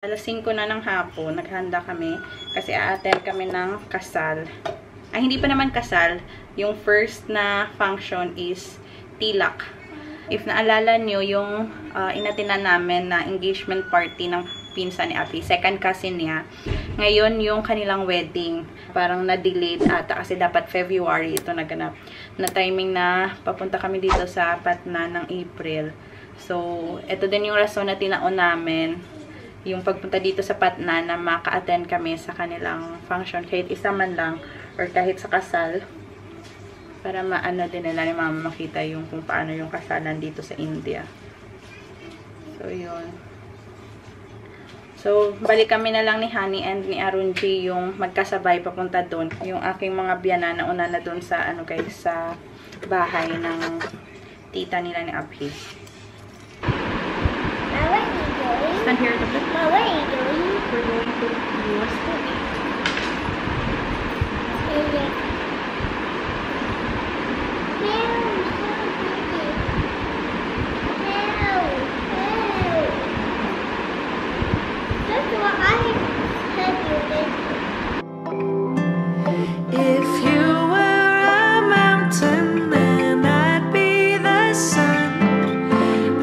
Alas 5 na ng hapon, naghanda kami kasi a-attend kami ng kasal. Ay, hindi pa naman kasal. Yung first na function is tilak. If naalala nyo, yung inatinan namin na engagement party ng pinsan ni Api, second cousin niya. Ngayon, yung kanilang wedding, parang na-delayed ata kasi dapat February ito naganap. Na timing na papunta kami dito sa Patna ng April. So, ito din yung rason na tinaon namin. Yung pagpunta dito sa Patna na maka-attend kami sa kanilang function kahit isa man lang or kahit sa kasal para maano din nila ni mama makita yung kung paano yung kasalan dito sa India. So yun. So balik kami na lang ni Honey and ni Arunji yung magkasabay papunta doon. Yung aking mga biyana na una na doon sa ano guys sa bahay ng tita nila ni Abhi. Stand here to look. What are you doing? We're going to US to eat. That's what I said you did. If you were a mountain, then I'd be the sun.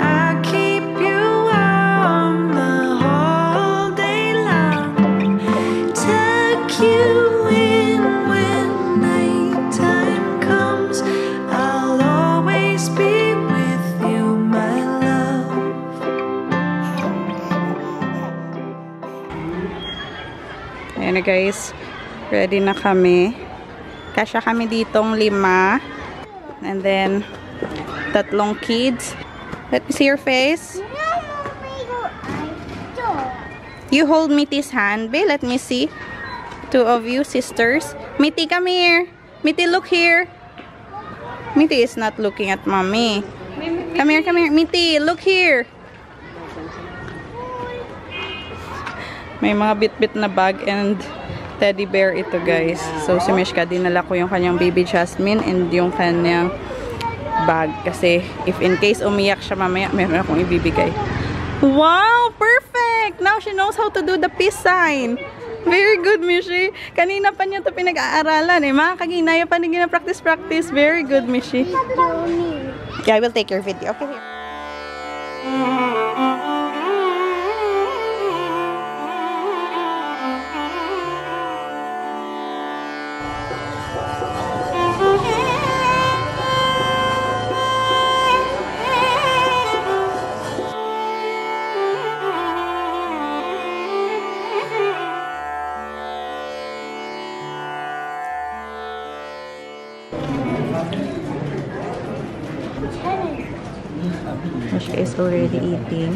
I'd keep you warm the whole day long. Tuck you in when nighttime comes. I'll always be with you, my love. Ayan na guys. Ready na kami. Kasya kami ditong 5. And then, 3 kids. Let me see your face. You hold Miti's hand, babe. Let me see. 2 of you, sisters. Miti, come here. Miti, look here. Miti is not looking at mommy. Come here, come here. Miti, look here. May mga bit-bit na bag and teddy bear ito guys. So si Mishka, dinala ko yung kanyang baby Jasmine and yung kanyang bag. Kasi if in case umiyak siya mamaya, meron akong ibibigay. Wow! Perfect! Now she knows how to do the peace sign. Very good, Mishi. Kanina pa niya ito pinag-aaralan eh. Mga kaginaya pa na practice. Very good, Mishi. Yeah, I will take your video. Okay, here. Mishka is already eating.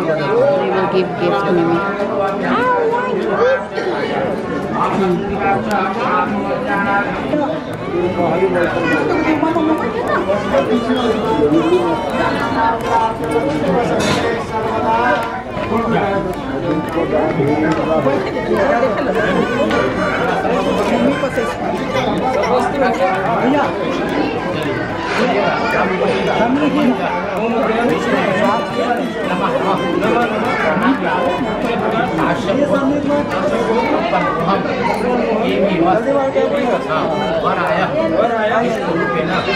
They will give gifts to Mimi.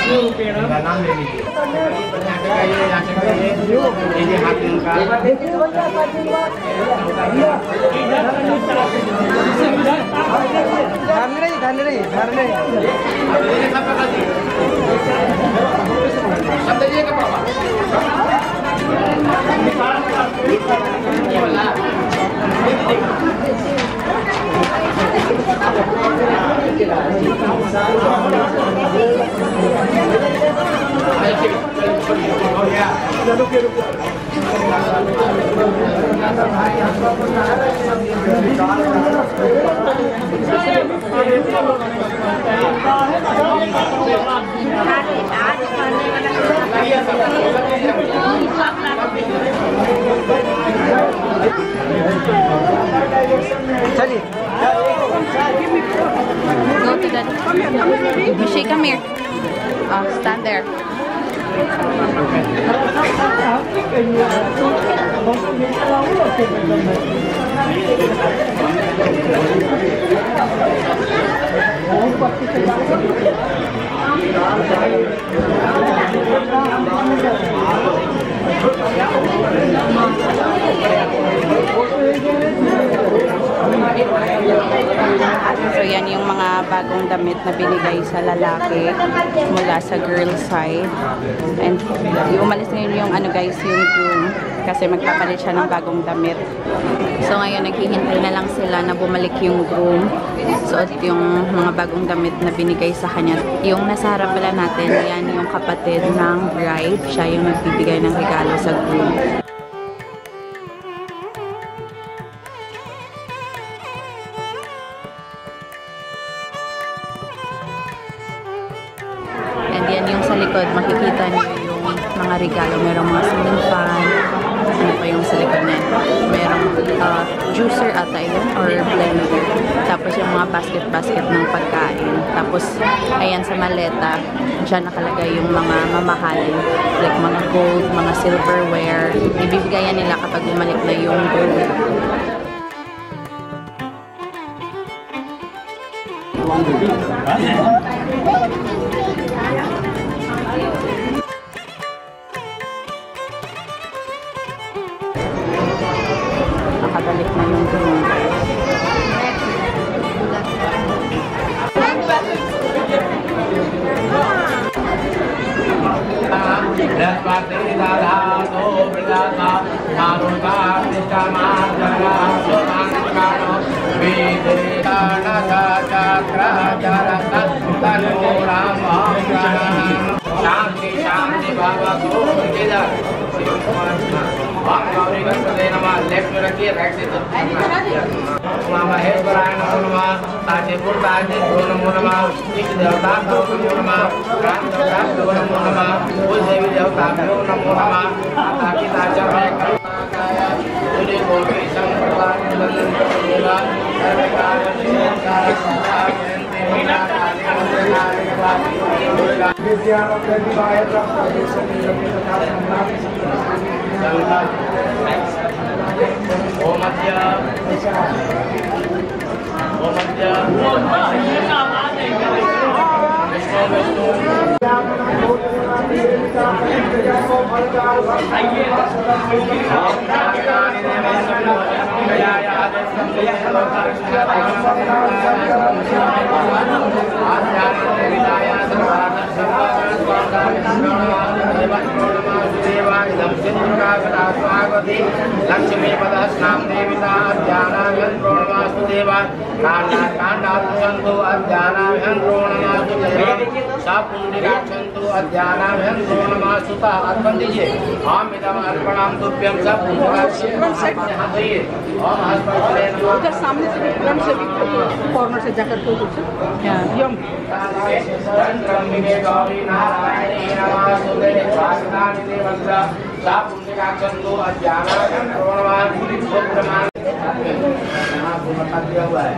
नाम ले लीजिए। ये हाथ में उनका Go to that. Michelle, come here. Stand there. So yan yung mga bagong damit na binigay sa lalaki mula sa girl side. And umalis ngayon yung ano guys, yung groom kasi magpapalit siya ng bagong damit. So ngayon naghihintay na lang sila na bumalik yung groom. Suot yung mga bagong damit na binigay sa kanya. Yung nasa harap pala natin, yan yung kapatid ng bride. Siya yung nagbibigay ng regalo sa groom. And yan yung sa likod, makikita niyo yung mga regalo. Merong mga ceiling fan. Ano pa yung sa likod na yun? Merong juicer ata yun or blender. Tapos yung mga basket ng pagkain. Tapos ayan sa maleta, dyan nakalagay yung mga mamahalin. Like mga gold, mga silverware. Ibibigayan nila kapag bumalik na yung gold. Nakabalik na yung groom. शांति शांति बाबा को इधर लेफ्ट में रखिए, राइट से महेश्वराय नमो नमः, ताजेपुर ताजे नमो नमः, इष्ट देवता नमो नमः, राम देवता नमो नमः, कुल देवी देवता नमो नमः, ताकि ताजा में तुझे गोपी संप्रदाय देवा सर्वकार लक्ष्मी पदस्नाम देविता अध्यानाभ्यंत्रो नमस्तु देवा कांडात्संतो अध्यानाभ्यंत्रो नमस्तु देवा सपुंडरीक्षंतो अध्यानाभ्यंत्रो नमस्तु ता अर्पण दीजिए। हम इदम अर्पणम तुभ्यम सपुंडरीक्षंतो ओम हस्पतिले उधर सामने से फ्रंट से भी कॉर्नर से जाकर तो कुछ यम गौरी नारायणी नमस्तुते स्वागतानि देवस्य सापुंडरीक्षंतो अध्यानाभ्यंत्रो नमस्तु सुब्रह्मण्य हुआ है।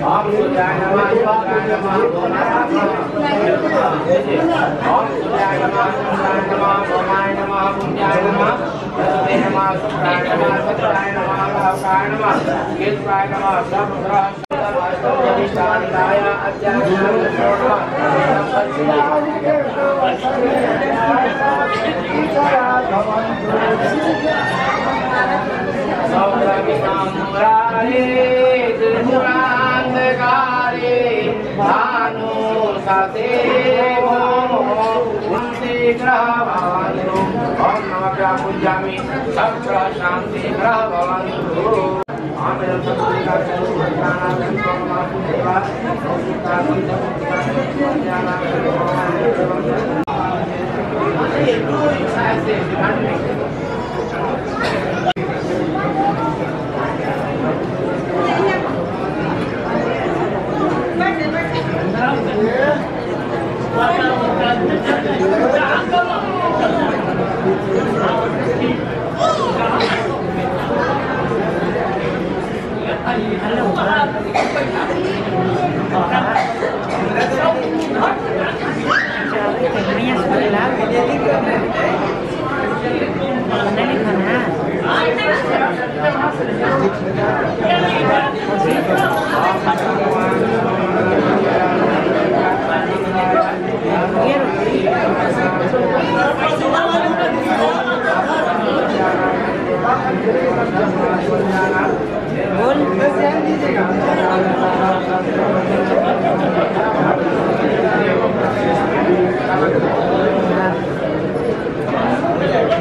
ओम सूर्याय नमः शुक्राय नमः ओम सूर्याय नमः शुक्राय नमः भौमाय नमः पुण्याय नमः वसुदेवाय नमः शुक्राय नमः सत्याय नमः भावकाय नमः केतुवाय नमः सबग्रह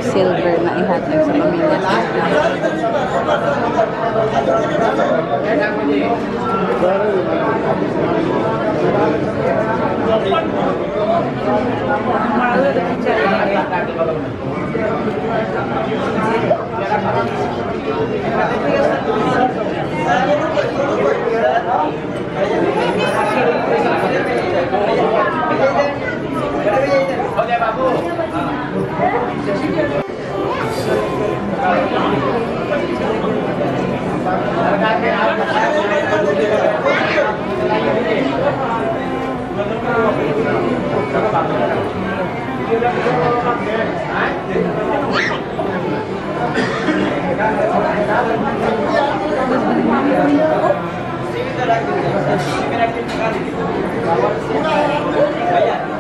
Silver na ihatid sa pamilya.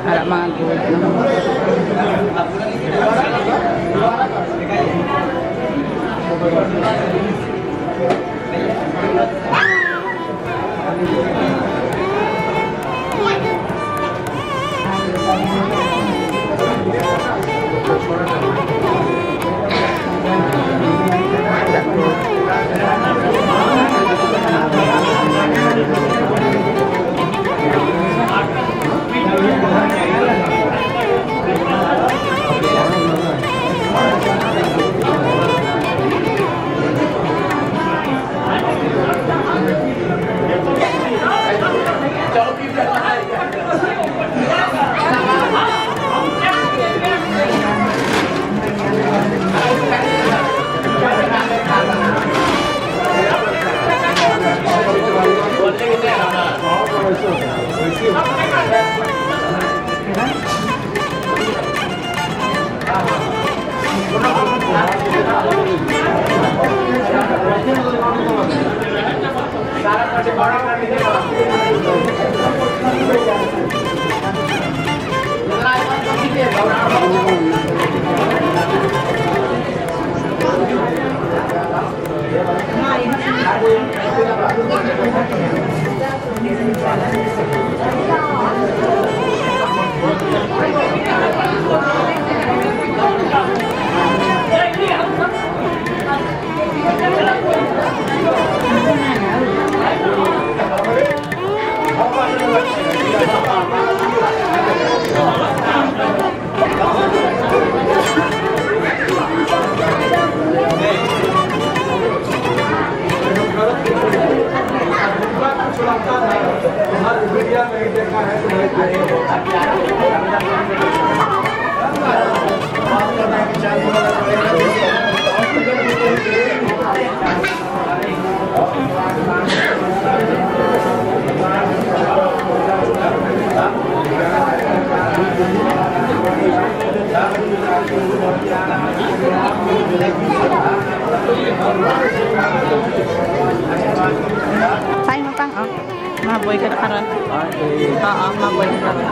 Ada mga gold maboy ka na karon. Oo, maboy ka na.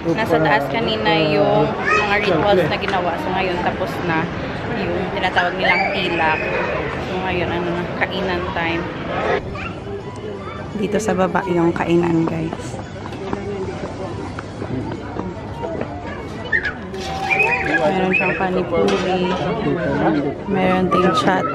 Nasa taas kanina yung mga rituals na ginawa. So ngayon tapos na yung tinatawag nilang tilak. So ngayon ano na, kainan time. Dito sa baba yung kainan, guys. Meron siyang panipuri. Meron ding chat.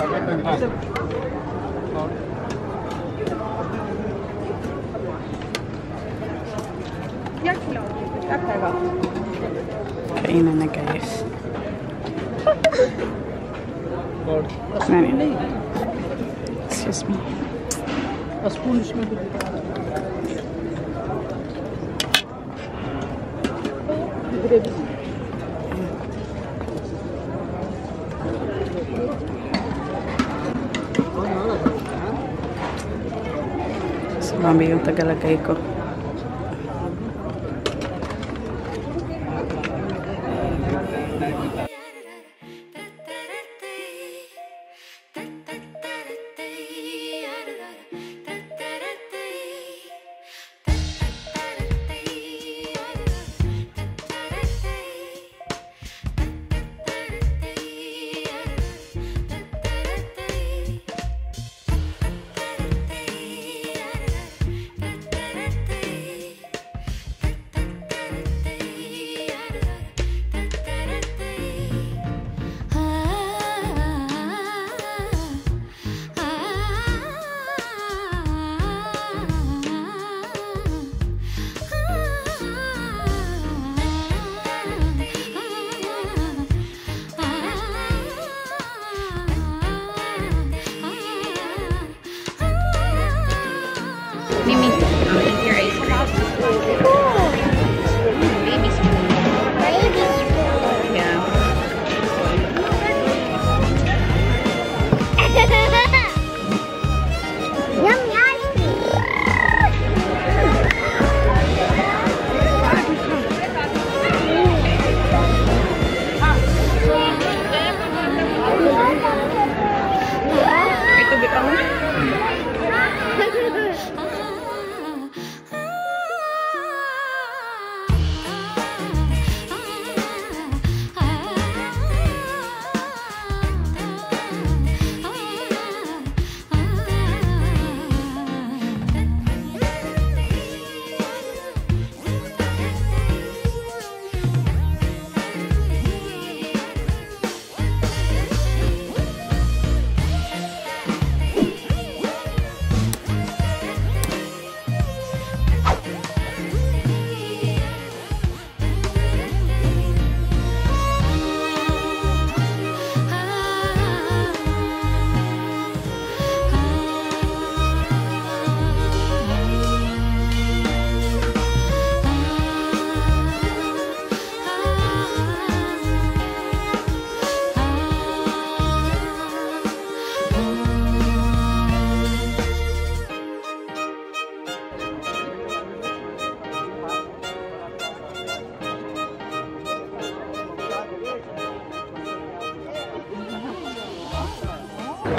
Kainan na, guys. Excuse me. Sumami yung tagalagay ko.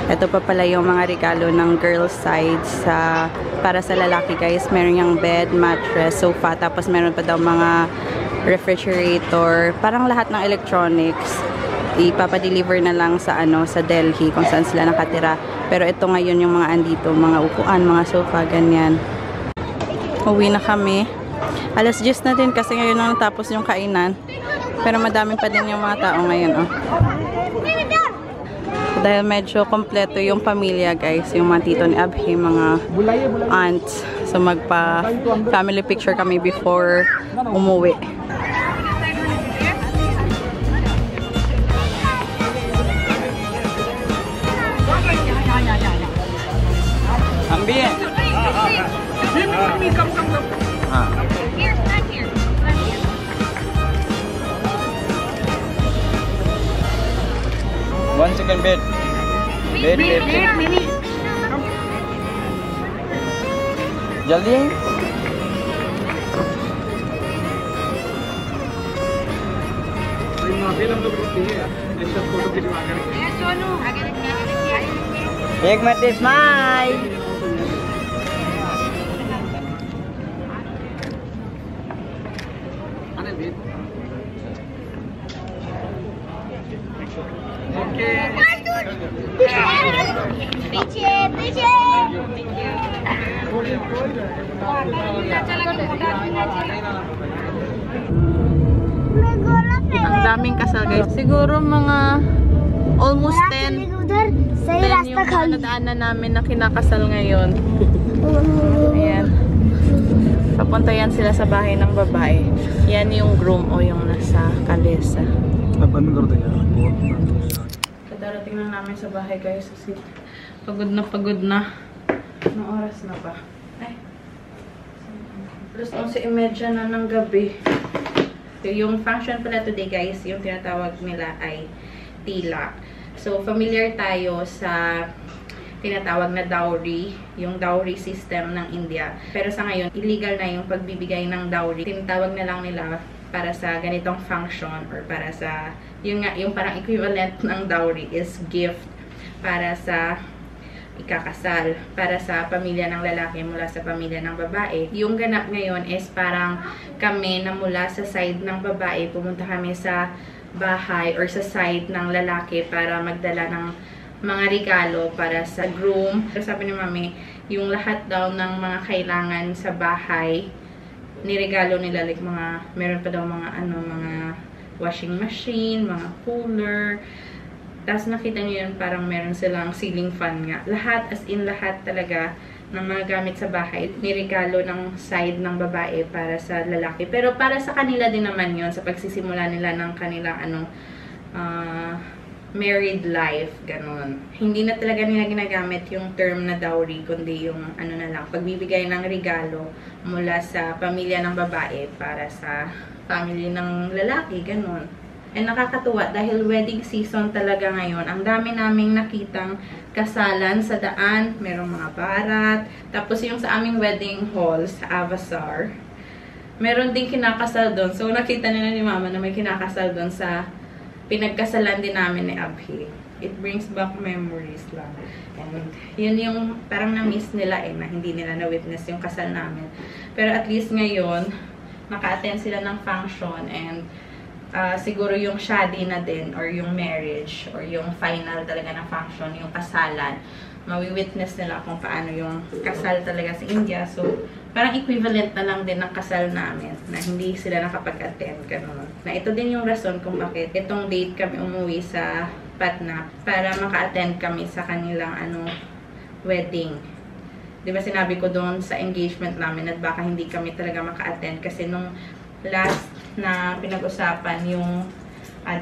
Ito pa pala yung mga regalo ng girls side para sa lalaki guys. Meron yung bed, mattress, sofa, tapos meron pa daw mga refrigerator, parang lahat ng electronics. Ipapadeliver na lang sa sa Delhi kung saan sila nakatira. Pero ito ngayon yung mga andito, mga upuan, mga sofa, ganyan. Uwi na kami. Alas 10 na din kasi ngayon na natapos yung kainan. Pero madami pa din yung mga tao ngayon, oh. Dahil medyo kompleto yung pamilya, guys. Yung mga tito ni Abhi, mga aunts. So, magpa-family picture kami before umuwi. Ambil. One second bed. Bed. Jaldi. एक minute smile. पीछे पीछे Ang daming kasal guys. Siguro mga almost 10. उधर सही 10 रास्ता yung खाली nadaanan namin na kinakasal ngayon. Ayan. Papunta yan sila sa bahay ng babae. Yan yung groom o yung nasa kalesa. Kadarating lang namin sa bahay guys kasi pagod na pagod na. Anong oras na ba? Ay. Plus 11:30 na ng gabi. So, yung function pala today guys, yung tinatawag nila ay tilak. So, familiar tayo sa tinatawag na dowry, yung dowry system ng India. Pero sa ngayon, illegal na yung pagbibigay ng dowry. Tinatawag na lang nila para sa ganitong function or para sa, yung parang equivalent ng dowry is gift para sa ikakasal, para sa pamilya ng lalaki mula sa pamilya ng babae. Yung ganap ngayon is parang kami na mula sa side ng babae, pumunta kami sa bahay or sa side ng lalaki para magdala ng mga regalo para sa groom. So, sabi ni Mami, yung lahat daw ng mga kailangan sa bahay, niregalo nila, like meron pa daw mga mga washing machine, mga cooler. Tapos nakita niyo yun, parang meron silang ceiling fan nga. Lahat, as in lahat talaga ng mga gamit sa bahay, niregalo ng side ng babae para sa lalaki. Pero para sa kanila din naman yun, sa pagsisimula nila ng kanilang married life, ganun. Hindi na talaga nila ginagamit yung term na dowry, kundi yung na lang, pagbibigay ng regalo mula sa pamilya ng babae para sa family ng lalaki, ganun. And nakakatuwa dahil wedding season talaga ngayon. Ang dami naming nakitang kasalan sa daan. Merong mga barat. Tapos yung sa aming wedding hall sa Avasar, meron din kinakasal doon. So nakita nila ni Mama na may kinakasal doon sa pinagkasalan din namin ni Abhi. It brings back memories lang. And yun yung parang na-miss nila na hindi nila na-witness yung kasal namin. Pero at least ngayon, naka-attend sila ng function and siguro yung shadi na din or yung marriage or yung final talaga na function, yung kasalan, mawi-witness nila kung paano yung kasal talaga sa India. So, parang equivalent na lang din ng kasal namin na hindi sila nakapag-attend. Ganun. Na ito din yung rason kung bakit itong date kami umuwi sa Patna para maka-attend kami sa kanilang wedding. Diba sinabi ko doon sa engagement namin at baka hindi kami talaga maka-attend kasi nung last na pinag-usapan yung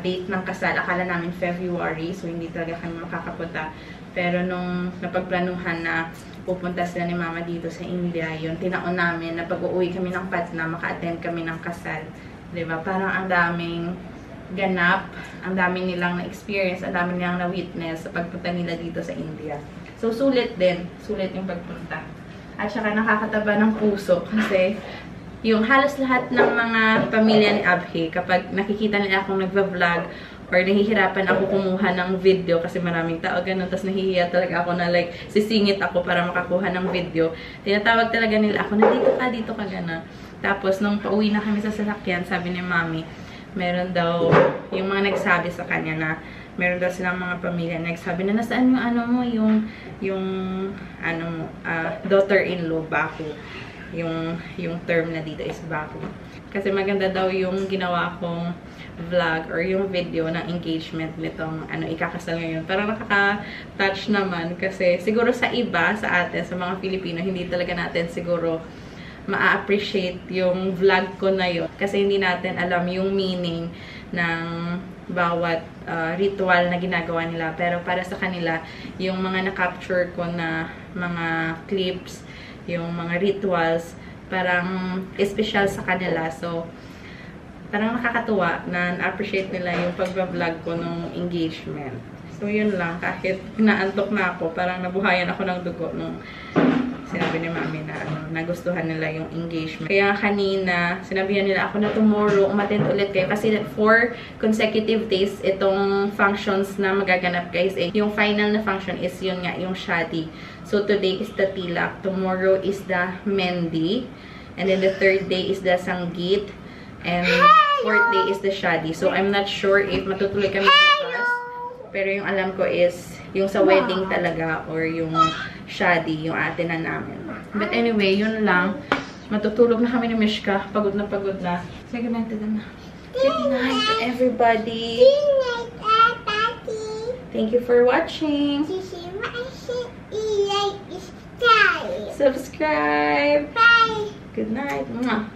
date ng kasal, akala namin February, so hindi talaga kami makakapunta. Pero nung napagplanuhan na pupunta sila ni Mama dito sa India, yun, tinaon namin na pag-uwi kami ng Patna, maka-attend kami ng kasal. Diba? Parang ang daming ganap, ang dami nilang na-experience, ang dami nilang na-witness sa pagpunta nila dito sa India. So, sulit din. Sulit yung pagpunta. At saka nakakataba ng puso kasi yung halos lahat ng mga pamilya ni Abhi, kapag nakikita nila akong nagva-vlog or nahihirapan ako kumuha ng video kasi maraming tao ganun, tapos nahihiya talaga ako na like sisingit ako para makakuha ng video. Tinatawag talaga nila ako na dito ka gana. Tapos nung pauwi na kami sa sasakyan, sabi ni Mami, meron daw yung mga nagsabi sa kanya na meron daw silang mga pamilya nagsabi na nasaan yung ano mo, yung daughter-in-law, bako. Yung term na dito is bako. Kasi maganda daw yung ginawa kong vlog or yung video ng engagement nitong ikakasal ngayon. Parang nakaka-touch naman kasi siguro sa iba, sa atin, sa mga Filipino, hindi talaga natin siguro ma-appreciate yung vlog ko na yun. Kasi hindi natin alam yung meaning ng bawat ritual na ginagawa nila. Pero para sa kanila, yung mga na-capture ko na mga clips, yung mga rituals, parang special sa kanila. So, parang nakakatuwa na na-appreciate nila yung pag-vlog ko nung engagement. So, yun lang. Kahit naantok na ako, parang nabuhayan ako ng dugo nung sinabi ni Mami na nagustuhan nila yung engagement. Kaya kanina, sinabihan nila ako na tomorrow, umattend ulit kayo. Kasi 4 consecutive days itong functions na magaganap, guys. Yung final na function is yun nga, yung shadi. So, today is the tilak. Tomorrow is the mendi. And then the 3rd day is the sanggit. And 4th day is the shadi. So, I'm not sure if matutuloy kami bukas. Pero yung alam ko is yung sa wedding talaga or yung shadi, yung ate na namin. But anyway, yun lang. Matutulog na kami ni Mishka. Pagod na pagod na. Say good night to them na. Good night to everybody. Thank you for watching. Subscribe. Bye. Good night. Mwah.